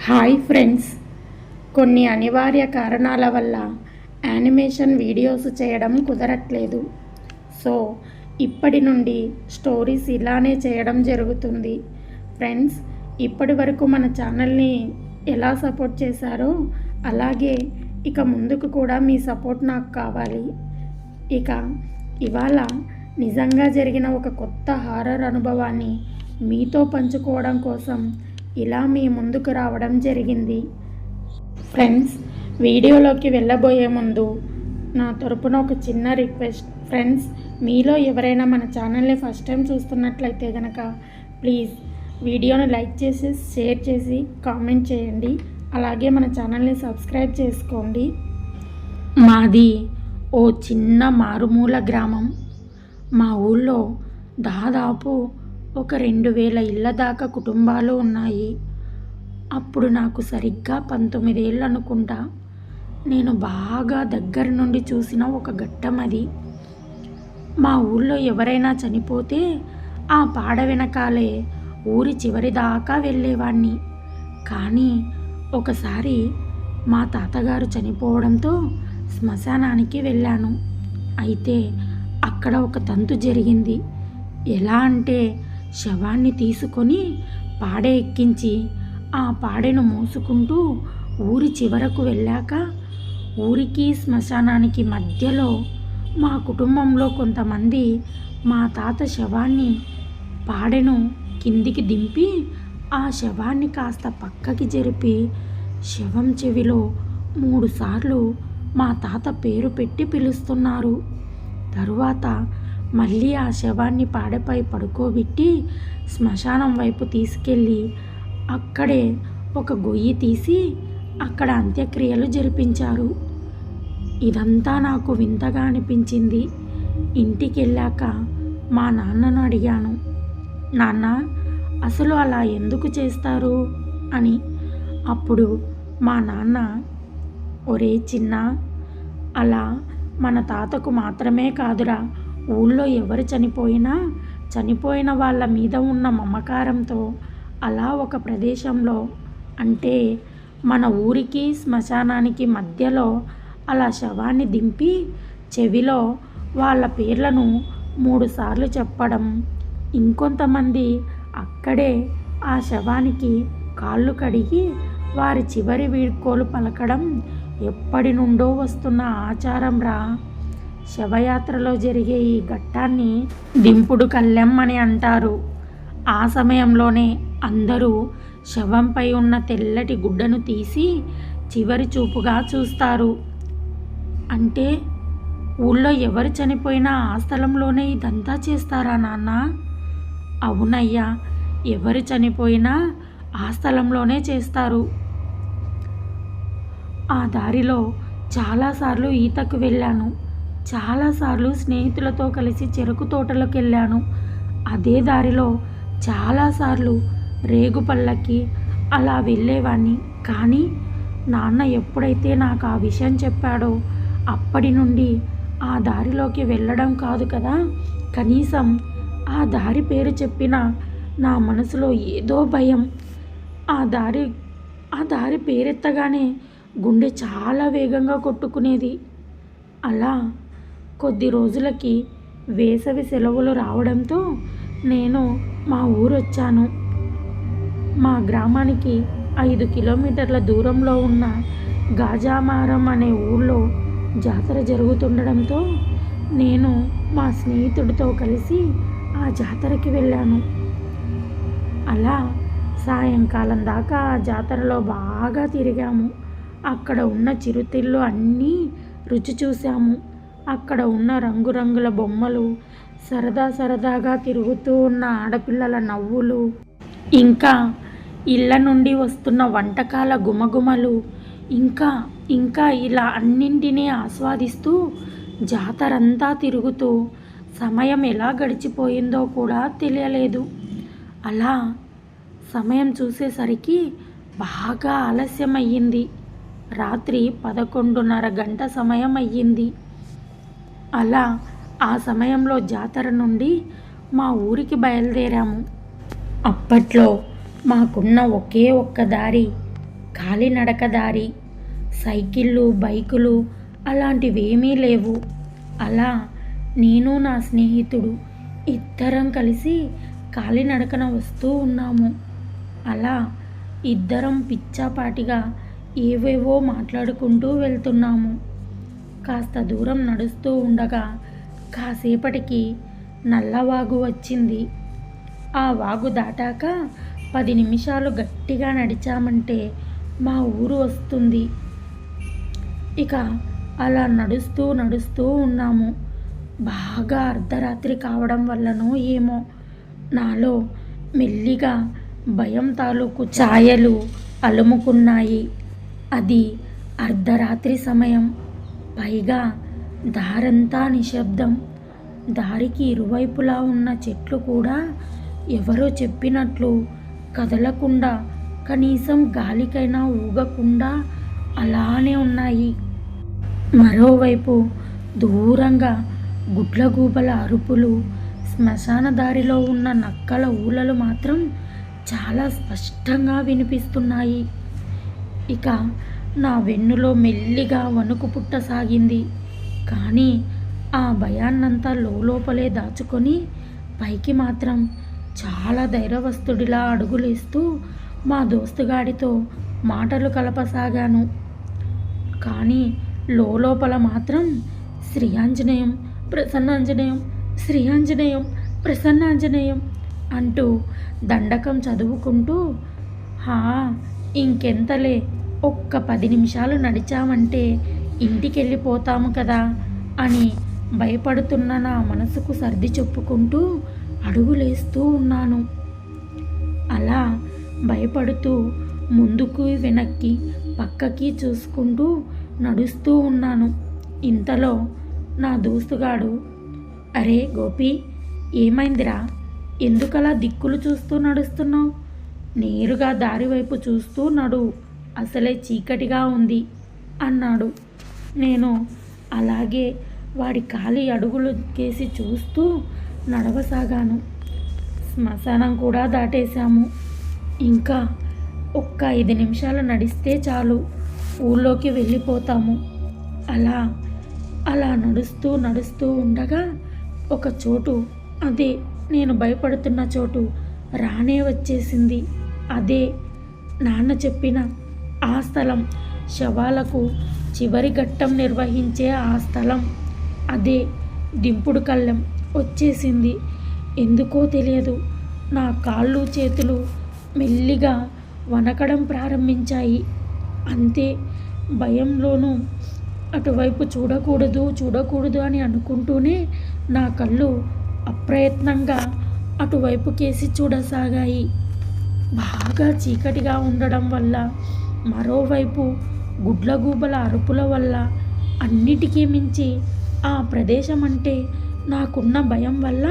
Hi friends, కొన్ని అనివార్య కారణాల వల్ల యానిమేషన్ వీడియోస్ చేయడం కుదరట్లేదు. సో ఇప్పటి నుండి స్టోరీస్ ఇలానే చేయడం జరుగుతుంది. ఫ్రెండ్స్, ఇప్పటి వరకు మన ఛానల్ని ఎలా సపోర్ట్ చేశారో అలాగే ఇక ముందుకు కూడా మీ సపోర్ట్ నాకు కావాలి. ఇక ఇవాళ నిజంగా జరిగిన ఒక కొత్త హారర్ అనుభవాన్ని మీతో పంచుకోవడం కోసం ఇలా మీ ముందుకు రావడం జరిగింది. ఫ్రెండ్స్, వీడియోలోకి వెళ్ళబోయే ముందు నా తరపున ఒక చిన్న రిక్వెస్ట్. ఫ్రెండ్స్, మీలో ఎవరైనా మన ఛానల్ని ఫస్ట్ టైం చూస్తున్నట్లయితే కనుక ప్లీజ్ వీడియోని లైక్ చేసి షేర్ చేసి కామెంట్ చేయండి. అలాగే మన ఛానల్ని సబ్స్క్రైబ్ చేసుకోండి. మాది ఓ చిన్న మారుమూల గ్రామం. మా ఊళ్ళో దాదాపు ఒక 2000 ఇళ్ళ దాకా కుటుంబాలు ఉన్నాయి. అప్పుడు నాకు సరిగ్గా 19 ఏళ్ళు అనుకుంటా. నేను బాగా దగ్గర నుండి చూసిన ఒక ఘట్టం అది. మా ఊళ్ళో ఎవరైనా చనిపోతే ఆ పాడ వెనకాలే ఊరి చివరి దాకా వెళ్ళేవాడిని. కానీ ఒకసారి మా తాతగారు చనిపోవడంతో శ్మశానానికి వెళ్ళాను. అయితే అక్కడ ఒక తంతు జరిగింది. ఎలా అంటే శవాన్ని తీసుకొని పాడె ఎక్కించి ఆ పాడెను మోసుకుంటూ ఊరి చివరకు వెళ్ళాక ఊరికి శ్మశానానికి మధ్యలో మా కుటుంబంలో కొంతమంది మా తాత శవాన్ని పాడెను కిందికి దింపి ఆ శవాన్ని కాస్త పక్కకి జరిపి శవం చెవిలో 3 సార్లు మా తాత పేరు పెట్టి పిలుస్తున్నారు. తరువాత మళ్ళీ ఆ శవాన్ని పాడెపై పడుకోబెట్టి శ్మశానం వైపు తీసుకెళ్ళి అక్కడే ఒక గొయ్యి తీసి అక్కడ అంత్యక్రియలు జరిపించారు. ఇదంతా నాకు వింతగా అనిపించింది. ఇంటికి వెళ్ళాక మా నాన్నను అడిగాను, నాన్న, అసలు అలా ఎందుకు చేస్తారు అని. అప్పుడు మా నాన్న, ఒరే చిన్న, అలా మన తాతకు మాత్రమే కాదురా, ఊళ్ళో ఎవరు చనిపోయిన వాళ్ళ మీద ఉన్న మమకారంతో అలా ఒక ప్రదేశంలో, అంటే మన ఊరికి శ్మశానానికి మధ్యలో అలా శవాన్ని దింపి చెవిలో వాళ్ళ పేర్లను 3 సార్లు చెప్పడం, ఇంకొంతమంది అక్కడే ఆ శవానికి కాళ్ళు కడిగి వారి చివరి వీడ్కోలు పలకడం ఎప్పటి నుండో వస్తున్న ఆచారం రా. శవయాత్రలో జరిగే ఈ ఘట్టాన్ని దింపుడు కళ్ళెం అని అంటారు. ఆ సమయంలోనే అందరూ శవంపై ఉన్న తెల్లటి గుడ్డను తీసి చివరి చూపుగా చూస్తారు. అంటే ఊళ్ళో ఎవరు చనిపోయినా ఆ స్థలంలోనే ఇదంతా చేస్తారా నాన్న? అవునయ్యా, ఎవరు చనిపోయినా ఆ స్థలంలోనే చేస్తారు. ఆ దారిలో చాలాసార్లు ఈతకు వెళ్ళాను. చాలాసార్లు స్నేహితులతో కలిసి చెరుకు తోటలోకి వెళ్ళాను. అదే దారిలో చాలాసార్లు రేగుపళ్ళకి అలా వెళ్ళేవాడిని. కానీ నాన్న ఎప్పుడైతే నాకు ఆ విషయం చెప్పాడో అప్పటి నుండి ఆ దారిలోకి వెళ్ళడం కాదు కదా, కనీసం ఆ దారి పేరు చెప్పినా నా మనసులో ఏదో భయం. ఆ దారి పేరెత్తగానే గుండె చాలా వేగంగా కొట్టుకునేది. అలా కొద్ది రోజులకి వేసవి సెలవులు రావడంతో నేను మా ఊరొచ్చాను. మా గ్రామానికి 5 కిలోమీటర్ల దూరంలో ఉన్న గాజామారం అనే ఊళ్ళో జాతర జరుగుతుండడంతో నేను మా స్నేహితుడితో కలిసి ఆ జాతరకి వెళ్ళాను. అలా సాయంకాలం దాకా ఆ జాతరలో బాగా తిరిగాము. అక్కడ ఉన్న చిరుతిళ్ళు అన్నీ రుచి చూసాము. అక్కడ ఉన్న రంగురంగుల బొమ్మలు, సరదాగా తిరుగుతూ ఉన్న ఆడపిల్లల నవ్వులు, ఇంకా ఇళ్ళ నుండి వస్తున్న వంటకాల గుమగుమలు, ఇంకా ఇలా అన్నింటినీ ఆస్వాదిస్తూ జాతరంతా తిరుగుతూ సమయం ఎలా గడిచిపోయిందో కూడా తెలియలేదు. అలా సమయం చూసేసరికి బాగా ఆలస్యం అయ్యింది. రాత్రి 11:30 గంట సమయం అయ్యింది. అలా ఆ సమయంలో జాతర నుండి మా ఊరికి బయలుదేరాము. అప్పట్లో మాకున్న ఒకే ఒక్క దారి కాలినడక దారి, సైకిళ్ళు, బైకులు అలాంటివేమీ లేవు. అలా నేను నా స్నేహితుడు ఇద్దరం కలిసి కాలినడకన వస్తూ ఉన్నాము. అలా ఇద్దరం పిచ్చాపాటిగా ఏవేవో మాట్లాడుకుంటూ వెళ్తున్నాము. కాస్త దూరం నడుస్తూ ఉండగా కాసేపటికి నల్లవాగు వచ్చింది. ఆ వాగు దాటాక 10 నిమిషాలు గట్టిగా నడిచామంటే మా ఊరు వస్తుంది. ఇక అలా నడుస్తూ నడుస్తూ ఉన్నాము. బాగా అర్ధరాత్రి కావడం వల్లనో ఏమో నాలో మెల్లిగా భయం తాలూకు ఛాయలు అలుముకున్నాయి. అది అర్ధరాత్రి సమయం. పైగా దారంతా నిశ్శబ్దం. దారికి ఇరువైపులా ఉన్న చెట్లు కూడా ఎవరో చెప్పినట్లు కదలకుండా, కనీసం గాలికైనా ఊగకుండా అలానే ఉన్నాయి. మరోవైపు దూరంగా గుడ్లగూబల అరుపులు, శ్మశాన దారిలో ఉన్న నక్కల ఊలలు మాత్రం చాలా స్పష్టంగా వినిపిస్తున్నాయి. ఇక నా వెన్నులో మెల్లిగా వణుకు పుట్టసాగింది. కానీ ఆ భయాన్నంతా లోపలే దాచుకొని పైకి మాత్రం చాలా ధైర్యవస్తుడిలా అడుగులేస్తూ మా దోస్తుగాడితో మాటలు కలపసాగాను. కానీ లోపల మాత్రం శ్రీ ఆంజనేయం ప్రసన్నాంజనేయం, శ్రీ ఆంజనేయం ప్రసన్నాంజనేయం అంటూ దండకం చదువుకుంటూ, ఇంకెంతలే, ఒక్క 10 నిమిషాలు నడిచామంటే ఇంటికెళ్ళిపోతాము కదా అని భయపడుతున్న నా మనసుకు సర్ది చెప్పుకుంటూ అడుగులేస్తూ ఉన్నాను. అలా భయపడుతూ ముందుకు వెనక్కి పక్కకి చూసుకుంటూ నడుస్తూ ఉన్నాను. ఇంతలో నా దోస్తుగాడు, అరే గోపి, ఏమైందిరా, ఎందుకలా దిక్కులు చూస్తూ నడుస్తున్నావు? నేరుగా దారి వైపు చూస్తూ నడు, అసలే చీకటిగా ఉంది అన్నాడు. నేను అలాగే వాడి కాలి అడుగులు కేసి చూస్తూ నడవసాగాను. శ్మశానం కూడా దాటేశాము. ఇంకా ఒక్క 5 నిమిషాలు నడిస్తే చాలు, ఊళ్ళోకి వెళ్ళిపోతాము. అలా నడుస్తూ నడుస్తూ ఉండగా ఒక చోటు, అదే నేను భయపడుతున్న చోటు రానే వచ్చేసింది. అదే నాన్న చెప్పిన ఆ స్థలం, శవాలకు చివరి ఘట్టం నిర్వహించే ఆ స్థలం. అదే దింపుడు కళ్ళెం వచ్చేసింది. ఎందుకో తెలియదు, నా కాళ్ళు చేతులు మెల్లిగా వణకడం ప్రారంభించాయి. అంతే, భయంలోనూ అటువైపు చూడకూడదు అని అనుకుంటూనే నా కళ్ళు అప్రయత్నంగా అటువైపు కేసి చూడసాగాయి. బాగా చీకటిగా ఉండడం వల్ల, మరోవైపు గుడ్లగూబల అరుపుల వల్ల, అన్నిటికీ మించి ఆ ప్రదేశం అంటే నాకున్న భయం వల్ల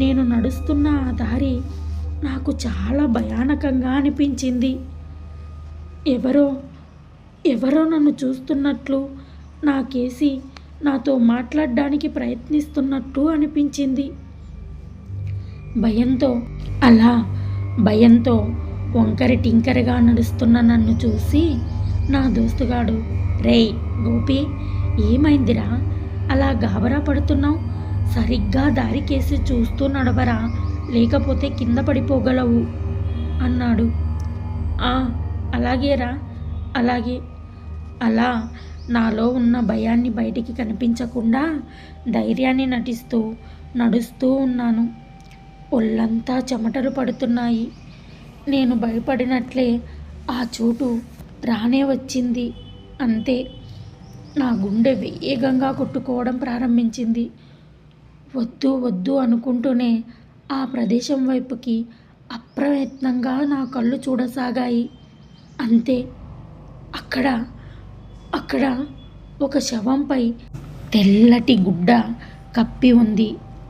నేను నడుస్తున్న ఆ దారి నాకు చాలా భయానకంగా అనిపించింది. ఎవరో నన్ను చూస్తున్నట్లు, నాకేసి నాతో మాట్లాడడానికి ప్రయత్నిస్తున్నట్టు అనిపించింది. భయంతో వంకరి టింకరగా నడుస్తున్న నన్ను చూసి నా దోస్తుగాడు, రేయ్ గోపి, ఏమైందిరా, అలా గాబరా పడుతున్నావు? సరిగ్గా దారికేసి చూస్తూ నడవరా, లేకపోతే కింద పడిపోగలవు అన్నాడు. అలాగేరా, అలాగే. అలా నాలో ఉన్న భయాన్ని బయటికి కనిపించకుండా ధైర్యాన్ని నటిస్తూ నడుస్తూ ఉన్నాను. ఒళ్ళంతా చెమటలు పడుతున్నాయి. నేను భయపడినట్లే ఆ చోటు రానే వచ్చింది. అంతే, నా గుండె వేగంగా కొట్టుకోవడం ప్రారంభించింది. వద్దు అనుకుంటూనే ఆ ప్రదేశం వైపుకి అప్రయత్నంగా నా కళ్ళు చూడసాగాయి. అంతే, అక్కడ ఒక శవంపై తెల్లటి గుడ్డ కప్పి ఉంది.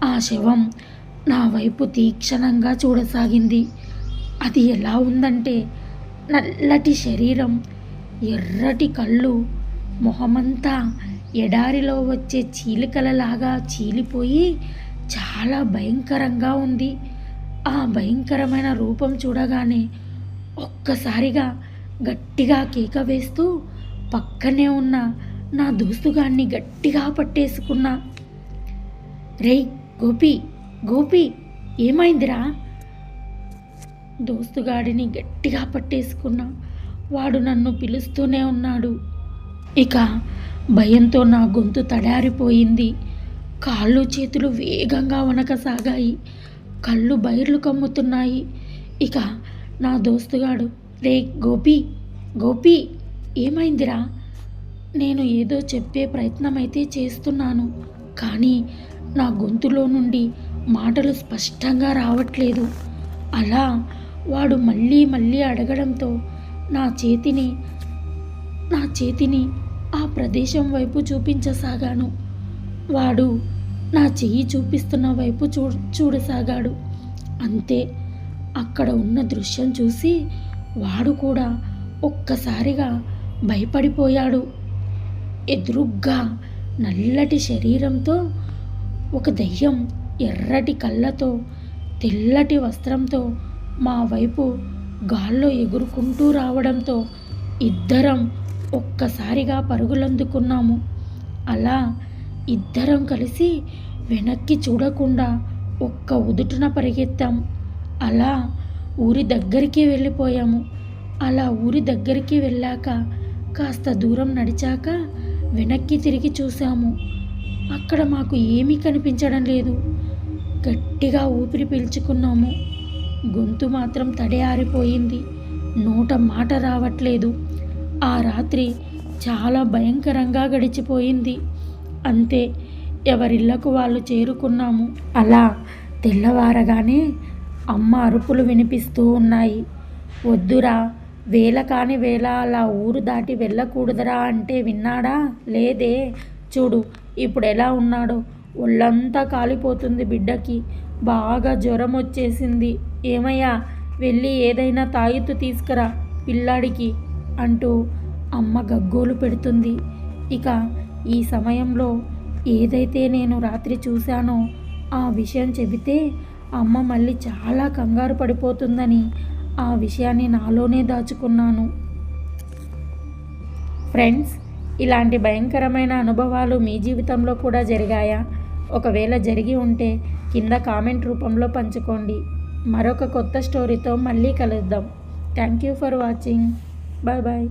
ఆ శవం నా వైపు తీక్షణంగా చూడసాగింది. అది ఎలా ఉందంటే, నల్లటి శరీరం, ఎర్రటి కళ్ళు, మొహమంతా ఎడారిలో వచ్చే చీలికలలాగా చీలిపోయి చాలా భయంకరంగా ఉంది. ఆ భయంకరమైన రూపం చూడగానే ఒక్కసారిగా గట్టిగా కేక వేస్తూ పక్కనే ఉన్న నా దోస్తుగాన్ని గట్టిగా పట్టేసుకున్నా. రేయ్ గోపి, గోపి ఏమైందిరా? దోస్తుగాడిని గట్టిగా పట్టేసుకున్నా. వాడు నన్ను పిలుస్తూనే ఉన్నాడు. ఇక భయంతో నా గొంతు తడారిపోయింది. కాళ్ళు చేతులు వేగంగా వణకసాగాయి. కళ్ళు బైర్లు కమ్ముతున్నాయి. ఇక నా దోస్తుగాడు, రే గోపి, గోపి ఏమైందిరా? నేను ఏదో చెప్పే ప్రయత్నమైతే చేస్తున్నాను, కానీ నా గొంతులో నుండి మాటలు స్పష్టంగా రావట్లేదు. అలా వాడు మళ్ళీ మళ్ళీ అడగడంతో నా చేతిని ఆ ప్రదేశం వైపు చూపించసాగాను. వాడు నా చెయ్యి చూపిస్తున్న వైపు చూడసాగాడు. అంతే, అక్కడ ఉన్న దృశ్యం చూసి వాడు కూడా ఒక్కసారిగా భయపడిపోయాడు. ఎదురుగ్గా నల్లటి శరీరంతో ఒక దెయ్యం ఎర్రటి కళ్ళతో తెల్లటి వస్త్రంతో మా వైపు గాల్లో ఎగురుకుంటూ రావడంతో ఇద్దరం ఒక్కసారిగా పరుగులందుకున్నాము. అలా ఇద్దరం కలిసి వెనక్కి చూడకుండా ఒక్క ఉదుటున పరిగెత్తాం. అలా ఊరి దగ్గరికి వెళ్ళిపోయాము. అలా ఊరి దగ్గరికి వెళ్ళాక కాస్త దూరం నడిచాక వెనక్కి తిరిగి చూసాము. అక్కడ మాకు ఏమీ కనిపించడం లేదు. గట్టిగా ఊపిరి పీల్చుకున్నాము. గొంతు మాత్రం తడియారిపోయింది. నోట మాట రావట్లేదు. ఆ రాత్రి చాలా భయంకరంగా గడిచిపోయింది. అంతే, ఎవరిళ్లకు వాళ్ళు చేరుకున్నాము. అలా తెల్లవారగానే అమ్మ అరుపులు వినిపిస్తూ ఉన్నాయి. వద్దురా, వేళ కాని వేళ అలా ఊరు దాటి వెళ్ళకూడదురా అంటే విన్నాడా? లేదే. చూడు ఇప్పుడు ఎలా ఉన్నాడో. ఒళ్ళంతా కాలిపోతుంది బిడ్డకి. బాగా జ్వరం వచ్చేసింది. ఏమయ్యా, వెళ్ళి ఏదైనా తాయిత్తు తీసుకురా పిల్లాడికి అంటూ అమ్మ గగ్గోలు పెడుతుంది. ఇక ఈ సమయంలో ఏదైతే నేను రాత్రి చూశానో ఆ విషయం చెబితే అమ్మ మళ్ళీ చాలా కంగారు పడిపోతుందని ఆ విషయాన్ని నాలోనే దాచుకున్నాను. ఫ్రెండ్స్, ఇలాంటి భయంకరమైన అనుభవాలు మీ జీవితంలో కూడా జరిగాయా? ఒకవేళ జరిగి ఉంటే కింద కామెంట్ రూపంలో పంచుకోండి. మరొక కొత్త స్టోరీతో మళ్ళీ కలుద్దాం. Thank you for watching. Bye bye.